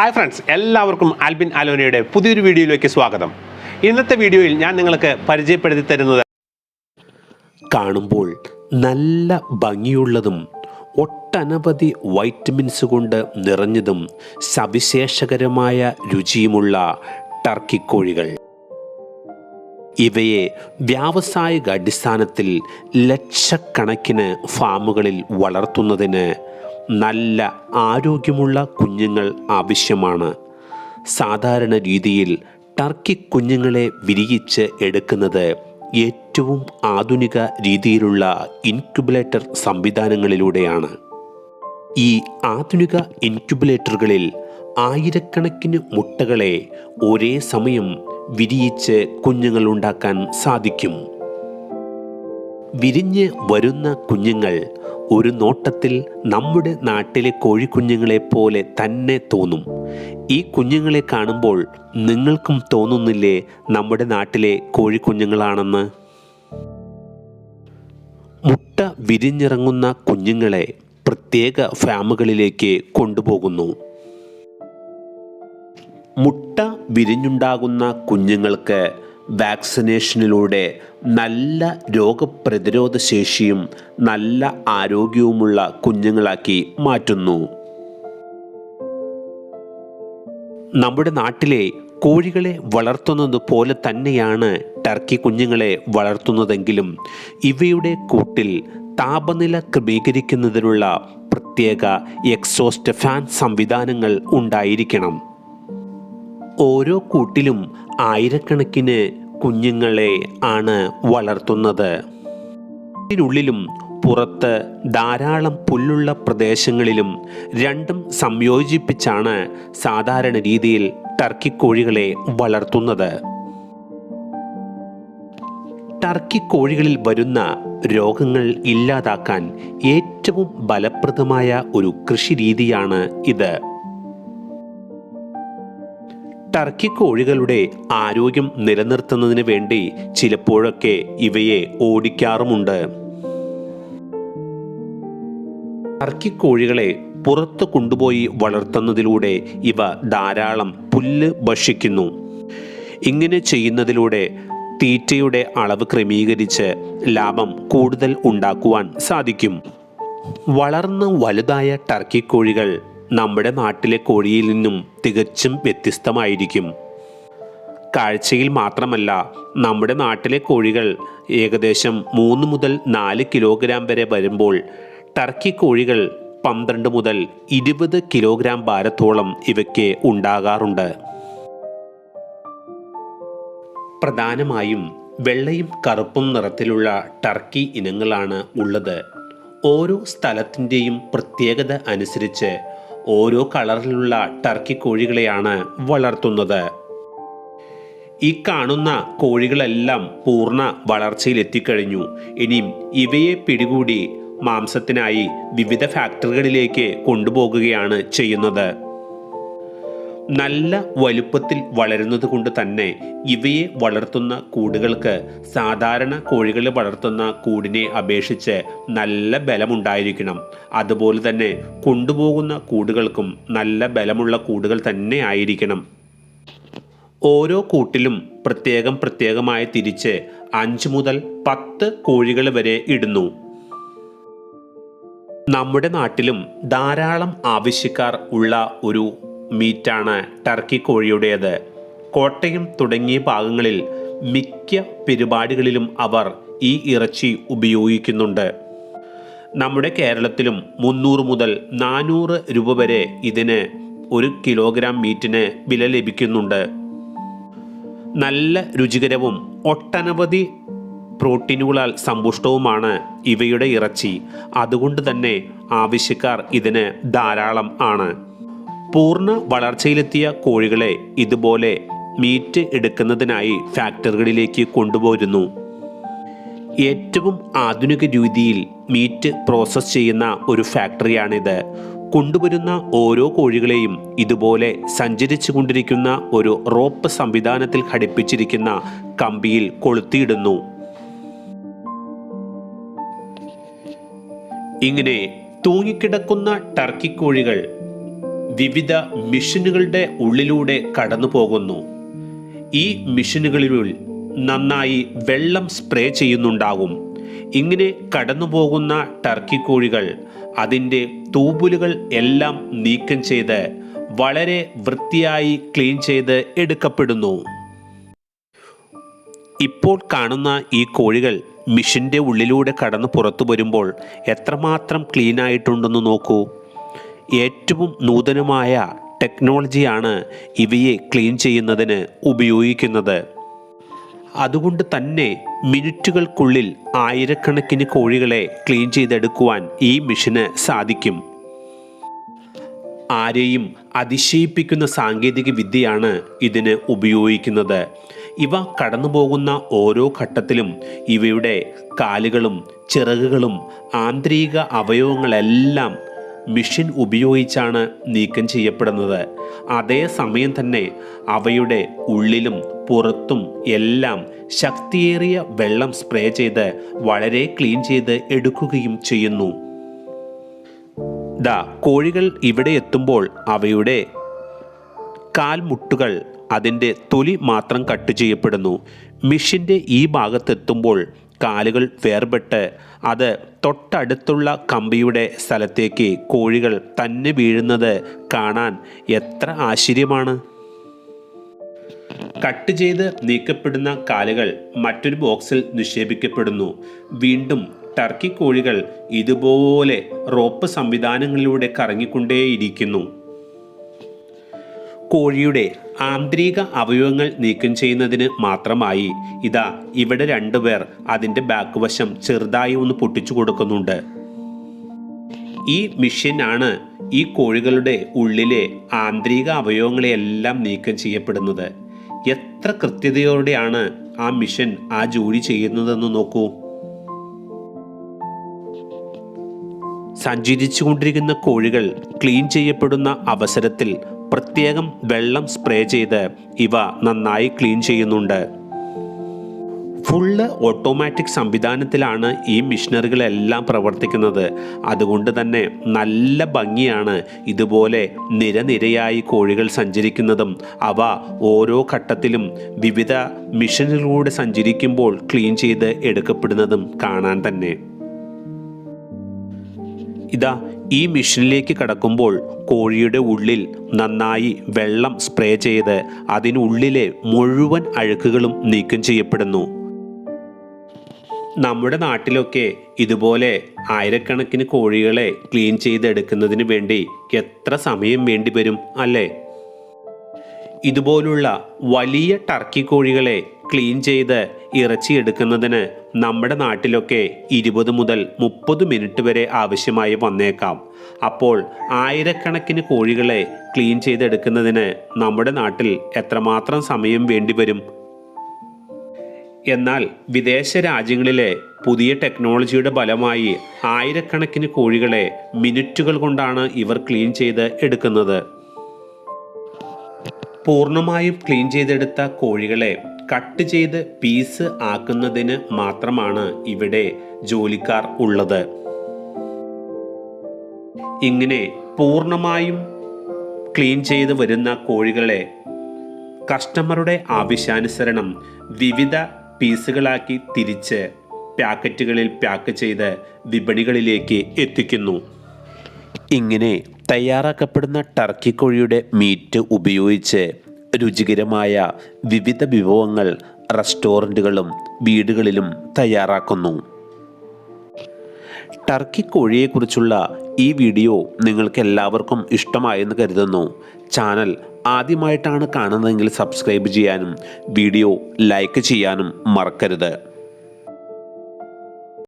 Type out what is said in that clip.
Hi friends, എല്ലാവർക്കും ആൽബിൻ അലോനയുടെ പുതിയൊരു വീഡിയോയിലേക്ക് സ്വാഗതം. ഇന്നത്തെ വീഡിയോയിൽ ഞാൻ നിങ്ങൾക്ക് പരിചയപ്പെടുത്തി തരുന്നത് കാണുമ്പോൾ നല്ല ഭംഗിയുള്ളതും ഒട്ടനവധി വൈറ്റമിൻസ് കൊണ്ട് നിറഞ്ഞതും സവിശേഷകരമായ രുചിയുമുള്ള ടർക്കി കോഴികൾ. ഇവയെ വ്യാവസായിക അടിസ്ഥാനത്തിൽ ലക്ഷക്കണക്കിന് ഫാമുകളിൽ വളർത്തുന്നതിന് നല്ല ആരോഗ്യമുള്ള കുഞ്ഞുങ്ങൾ ആവശ്യമാണ്. സാധാരണ രീതിയിൽ ടർക്കി കുഞ്ഞുങ്ങളെ വിരിയിച്ച് എടുക്കുന്നത് ഏറ്റവും ആധുനിക രീതിയിലുള്ള ഇൻക്യുബുലേറ്റർ സംവിധാനങ്ങളിലൂടെയാണ്. ഈ ആധുനിക ഇൻക്യുബുലേറ്ററുകളിൽ ആയിരക്കണക്കിന് മുട്ടകളെ ഒരേ സമയം വിരിയിച്ച് കുഞ്ഞുങ്ങൾ ഉണ്ടാക്കാൻ സാധിക്കും. വിരിഞ്ഞ് വരുന്ന കുഞ്ഞുങ്ങൾ ഒരു നോട്ടത്തിൽ നമ്മുടെ നാട്ടിലെ കോഴിക്കുഞ്ഞുങ്ങളെ പോലെ തന്നെ തോന്നും. ഈ കുഞ്ഞുങ്ങളെ കാണുമ്പോൾ നിങ്ങൾക്കും തോന്നുന്നില്ലേ നമ്മുടെ നാട്ടിലെ കോഴിക്കുഞ്ഞുങ്ങളാണെന്ന്? മുട്ട വിരിഞ്ഞിറങ്ങുന്ന കുഞ്ഞുങ്ങളെ പ്രത്യേക ഫാമുകളിലേക്ക് കൊണ്ടുപോകുന്നു. മുട്ട വിരിഞ്ഞുണ്ടാകുന്ന കുഞ്ഞുങ്ങൾക്ക് വാക്സിനേഷനിലൂടെ നല്ല രോഗപ്രതിരോധ ശേഷിയും നല്ല ആരോഗ്യവുമുള്ള കുഞ്ഞുങ്ങളാക്കി മാറ്റുന്നു. നമ്മുടെ നാട്ടിലെ കോഴികളെ വളർത്തുന്നത് പോലെ തന്നെയാണ് ടർക്കി കുഞ്ഞുങ്ങളെ വളർത്തുന്നതെങ്കിലും ഇവയുടെ കൂട്ടിൽ താപനില ക്രമീകരിക്കുന്നതിനുള്ള പ്രത്യേക എക്സോസ്റ്റ് ഫാൻ സംവിധാനങ്ങൾ ഉണ്ടായിരിക്കണം. ഓരോ കൂട്ടിലും ആയിരക്കണക്കിന് കുഞ്ഞുങ്ങളെ ആണ് വളർത്തുന്നത്. ഇതിനുള്ളിലും പുറത്ത് ധാരാളം പുല്ലുള്ള പ്രദേശങ്ങളിലും രണ്ടും സംയോജിപ്പിച്ചാണ് സാധാരണ രീതിയിൽ ടർക്കി കോഴികളെ വളർത്തുന്നത്. ടർക്കി കോഴികളിൽ വരുന്ന രോഗങ്ങൾ ഇല്ലാതാക്കാൻ ഏറ്റവും ഫലപ്രദമായ ഒരു കൃഷി രീതിയാണ് ഇത്. ടർക്കി കോഴികളുടെ ആരോഗ്യം നിലനിർത്തുന്നതിന് വേണ്ടി ചിലപ്പോഴൊക്കെ ഇവയെ ഓടിക്കാറുമുണ്ട്. ടർക്കി കോഴികളെ പുറത്ത് കൊണ്ടുപോയി വളർത്തുന്നതിലൂടെ ഇവ ധാരാളം പുല്ല് ഭക്ഷിക്കുന്നു. ഇങ്ങനെ ചെയ്യുന്നതിലൂടെ തീറ്റയുടെ അളവ് ക്രമീകരിച്ച് ലാഭം കൂടുതൽ ഉണ്ടാക്കുവാൻ സാധിക്കും. വളർന്ന് വലുതായ ടർക്കി കോഴികൾ നമ്മുടെ നാട്ടിലെ കോഴിയിൽ നിന്നും തികച്ചും വ്യത്യസ്തമായിരിക്കും. കാഴ്ചയിൽ മാത്രമല്ല, നമ്മുടെ നാട്ടിലെ കോഴികൾ ഏകദേശം 3 മുതൽ 4 കിലോഗ്രാം വരെ വരുമ്പോൾ ടർക്കി കോഴികൾ 12 മുതൽ 20 കിലോഗ്രാം ഭാരത്തോളം ഇവയ്ക്ക് ഉണ്ടാകാറുണ്ട്. പ്രധാനമായും വെള്ളയും കറുപ്പും നിറത്തിലുള്ള ടർക്കി ഇനങ്ങളാണ് ഉള്ളത്. ഓരോ സ്ഥലത്തിൻ്റെയും പ്രത്യേകത അനുസരിച്ച് ഓരോ കളറിലുള്ള ടർക്കി കോഴികളെയാണ് വളർത്തുന്നത്. ഈ കാണുന്ന കോഴികളെല്ലാം പൂർണ്ണ വളർച്ചയിലെത്തിക്കഴിഞ്ഞു. ഇനിയും ഇവയെ പിടികൂടി മാംസത്തിനായി വിവിധ ഫാക്ടറികളിലേക്ക് കൊണ്ടുപോകുകയാണ് ചെയ്യുന്നത്. നല്ല വലുപ്പത്തിൽ വളരുന്നത് കൊണ്ട് തന്നെ ഇവയെ വളർത്തുന്ന കൂടുകൾക്ക് സാധാരണ കോഴികളെ വളർത്തുന്ന കൂടിനെ അപേക്ഷിച്ച് നല്ല ബലമുണ്ടായിരിക്കണം. അതുപോലെ തന്നെ കൊണ്ടുപോകുന്ന കൂടുകൾക്കും നല്ല ബലമുള്ള കൂടുകൾ തന്നെ ആയിരിക്കണം. ഓരോ കൂട്ടിലും പ്രത്യേകമായി തിരിച്ച് 5 മുതൽ 10 കോഴികൾ വരെ ഇടുന്നു. നമ്മുടെ നാട്ടിലും ധാരാളം ആവശ്യക്കാർ ഉള്ള ഒരു മീറ്റാണ് ടർക്കി കോഴിയുടേത്. കോട്ടയം തുടങ്ങിയ ഭാഗങ്ങളിൽ മിക്ക പരിപാടികളിലും അവർ ഈ ഇറച്ചി ഉപയോഗിക്കുന്നുണ്ട്. നമ്മുടെ കേരളത്തിലും 300 മുതൽ 400 രൂപ വരെ ഇതിന് 1 കിലോഗ്രാം മീറ്റിന് വില ലഭിക്കുന്നുണ്ട്. നല്ല രുചികരവും ഒട്ടനവധി പ്രോട്ടീനുകളാൽ സമ്പുഷ്ടവുമാണ് ഇവയുടെ ഇറച്ചി. അതുകൊണ്ട് തന്നെ ആവശ്യക്കാർ ഇതിന് ധാരാളം ആണ്. പൂർണ്ണ വളർച്ചയിലെത്തിയ കോഴികളെ ഇതുപോലെ മീറ്റ് എടുക്കുന്നതിനായി ഫാക്ടറികളിലേക്ക് കൊണ്ടുപോരുന്നു. ഏറ്റവും ആധുനിക രീതിയിൽ മീറ്റ് പ്രോസസ് ചെയ്യുന്ന ഒരു ഫാക്ടറിയാണിത്. കൊണ്ടുവരുന്ന ഓരോ കോഴികളെയും ഇതുപോലെ സഞ്ചരിച്ചു കൊണ്ടിരിക്കുന്ന ഒരു റോപ്പ് സംവിധാനത്തിൽ ഘടിപ്പിച്ചിരിക്കുന്ന കമ്പിയിൽ കൊളുത്തിയിടുന്നു. ഇങ്ങനെ തൂങ്ങിക്കിടക്കുന്ന ടർക്കി കോഴികൾ വിവിധ മെഷീനുകളുടെ ഉള്ളിലൂടെ കടന്നു പോകുന്നു. ഈ മെഷീനുകളിൽ നന്നായി വെള്ളം സ്പ്രേ ചെയ്യുന്നുണ്ടാകും. ഇങ്ങനെ കടന്നു പോകുന്ന ടർക്കി കോഴികൾ അതിൻ്റെ തൂമ്പലുകൾ എല്ലാം നീക്കം ചെയ്ത് വളരെ വൃത്തിയായി ക്ലീൻ ചെയ്ത് എടുക്കപ്പെടുന്നു. ഇപ്പോൾ കാണുന്ന ഈ കോഴികൾ മെഷീൻ്റെ ഉള്ളിലൂടെ കടന്ന് പുറത്തു വരുമ്പോൾ എത്രമാത്രം ക്ലീൻ ആയിട്ടുണ്ടെന്ന് നോക്കൂ. ഏറ്റവും നൂതനമായ ടെക്നോളജിയാണ് ഇവയെ ക്ലീൻ ചെയ്യുന്നതിന് ഉപയോഗിക്കുന്നത്. അതുകൊണ്ട് തന്നെ മിനിറ്റുകൾക്കുള്ളിൽ ആയിരക്കണക്കിന് കോഴികളെ ക്ലീൻ ചെയ്തെടുക്കുവാൻ ഈ മെഷീന് സാധിക്കും. ആരെയും അതിശയിപ്പിക്കുന്ന സാങ്കേതിക വിദ്യയാണ് ഇതിന് ഉപയോഗിക്കുന്നത്. ഇവ കടന്നു പോകുന്ന ഓരോ ഘട്ടത്തിലും ഇവയുടെ കാലുകളും ചിറകുകളും ആന്തരിക അവയവങ്ങളെല്ലാം മെഷീൻ ഉപയോഗിച്ചാണ് നീക്കം ചെയ്യപ്പെടുന്നത്. അതേസമയം തന്നെ അവയുടെ ഉള്ളിലും പുറത്തും എല്ലാം ശക്തിയേറിയ വെള്ളം സ്പ്രേ ചെയ്ത് വളരെ ക്ലീൻ ചെയ്ത് എടുക്കുകയും ചെയ്യുന്നു. കോഴികൾ ഇവിടെ എത്തുമ്പോൾ അവയുടെ കാൽമുട്ടുകൾ അതിൻ്റെ തൊലി മാത്രം കട്ട് ചെയ്യപ്പെടുന്നു. മെഷീൻ്റെ ഈ ഭാഗത്തെത്തുമ്പോൾ കാലുകൾ വേർപെട്ട് അത് തൊട്ടടുത്തുള്ള കമ്പിയുടെ സ്ഥലത്തേക്ക് കോഴികൾ തന്നെ വീഴുന്നത് കാണാൻ എത്ര ആശ്ചര്യമാണ്. കട്ട് ചെയ്ത് നീക്കപ്പെടുന്ന കാലുകൾ മറ്റൊരു ബോക്സിൽ നിക്ഷേപിക്കപ്പെടുന്നു. വീണ്ടും ടർക്കി കോഴികൾ ഇതുപോലെ റോപ്പ് സംവിധാനങ്ങളിലൂടെ കറങ്ങിക്കൊണ്ടേയിരിക്കുന്നു. കോഴിയുടെ ആന്തരിക അവയവങ്ങൾ നീക്കം ചെയ്യുന്നതിന് മാത്രമായി ഇവിടെ രണ്ടുപേർ അതിൻ്റെ ബാക്ക് വശം ചെറുതായി ഒന്ന് പൊട്ടിച്ചു കൊടുക്കുന്നുണ്ട്. ഈ മെഷീനാണ് ഈ കോഴികളുടെ ഉള്ളിലെ ആന്തരിക അവയവങ്ങളെയെല്ലാം നീക്കം ചെയ്യപ്പെടുന്നത്. എത്ര കൃത്യതയോടെയാണ് ആ മെഷീൻ ആ ജോലി ചെയ്യുന്നതെന്ന് നോക്കൂ. സഞ്ചരിച്ചുകൊണ്ടിരിക്കുന്ന കോഴികൾ ക്ലീൻ ചെയ്യപ്പെടുന്ന അവസരത്തിൽ പ്രത്യേകം വെള്ളം സ്പ്രേ ചെയ്ത് ഇവ നന്നായി ക്ലീൻ ചെയ്യുന്നുണ്ട്. ഫുള്ള് ഓട്ടോമാറ്റിക് സംവിധാനത്തിലാണ് ഈ മെഷീനറികളെല്ലാം പ്രവർത്തിക്കുന്നത്. അതുകൊണ്ട് തന്നെ നല്ല ഭംഗിയാണ് ഇതുപോലെ നിരനിരയായി കോഴികൾ സഞ്ചരിക്കുന്നതും അവ ഓരോ ഘട്ടത്തിലും വിവിധ മെഷീനുകളിലൂടെ സഞ്ചരിക്കുമ്പോൾ ക്ലീൻ ചെയ്ത് എടുക്കപ്പെടുന്നതും കാണാൻ തന്നെ. ഈ മെഷീനിലേക്ക് കടക്കുമ്പോൾ കോഴിയുടെ ഉള്ളിൽ നന്നായി വെള്ളം സ്പ്രേ ചെയ്ത് അതിനുള്ളിലെ മുഴുവൻ അഴുക്കുകളും നീക്കം ചെയ്യപ്പെടുന്നു. നമ്മുടെ നാട്ടിലൊക്കെ ഇതുപോലെ ആയിരക്കണക്കിന് കോഴികളെ ക്ലീൻ ചെയ്തെടുക്കുന്നതിന് വേണ്ടി എത്ര സമയം വേണ്ടി വരും അല്ലേ? ഇതുപോലുള്ള വലിയ ടർക്കി കോഴികളെ ക്ലീൻ ചെയ്ത് ഇറച്ചിയെടുക്കുന്നതിന് നമ്മുടെ നാട്ടിലൊക്കെ 20 മുതൽ 30 മിനിറ്റ് വരെ ആവശ്യമായി വന്നേക്കാം. അപ്പോൾ ആയിരക്കണക്കിന് കോഴികളെ ക്ലീൻ ചെയ്തെടുക്കുന്നതിന് നമ്മുടെ നാട്ടിൽ എത്രമാത്രം സമയം വേണ്ടിവരും? എന്നാൽ വിദേശ രാജ്യങ്ങളിലെ പുതിയ ടെക്നോളജിയുടെ ഫലമായി ആയിരക്കണക്കിന് കോഴികളെ മിനിറ്റുകൾ കൊണ്ടാണ് ഇവർ ക്ലീൻ ചെയ്ത് എടുക്കുന്നത്. പൂർണ്ണമായും ക്ലീൻ ചെയ്തെടുത്ത കോഴികളെ കട്ട് ചെയ്ത് പീസ് ആക്കുന്നതിന് മാത്രമാണ് ഇവിടെ ജോലിക്കാർ ഉള്ളത്. ഇങ്ങനെ പൂർണ്ണമായും ക്ലീൻ ചെയ്ത് വരുന്ന കോഴികളെ കസ്റ്റമറുടെ ആവശ്യാനുസരണം വിവിധ പീസുകളാക്കി തിരിച്ച് പാക്കറ്റുകളിൽ പാക്ക് ചെയ്ത് വിപണികളിലേക്ക് എത്തിക്കുന്നു. ഇങ്ങനെ തയ്യാറാക്കപ്പെടുന്ന ടർക്കി കോഴിയുടെ മീറ്റ് ഉപയോഗിച്ച് രുചികരമായ വിവിധ വിഭവങ്ങൾ റെസ്റ്റോറൻറ്റുകളും വീടുകളിലും തയ്യാറാക്കുന്നു. ടർക്കി കോഴിയെക്കുറിച്ചുള്ള ഈ വീഡിയോ നിങ്ങൾക്ക് എല്ലാവർക്കും ഇഷ്ടമായെന്ന് കരുതുന്നു. ചാനൽ ആദ്യമായിട്ടാണ് കാണുന്നതെങ്കിൽ സബ്സ്ക്രൈബ് ചെയ്യാനും വീഡിയോ ലൈക്ക് ചെയ്യാനും മറക്കരുത്.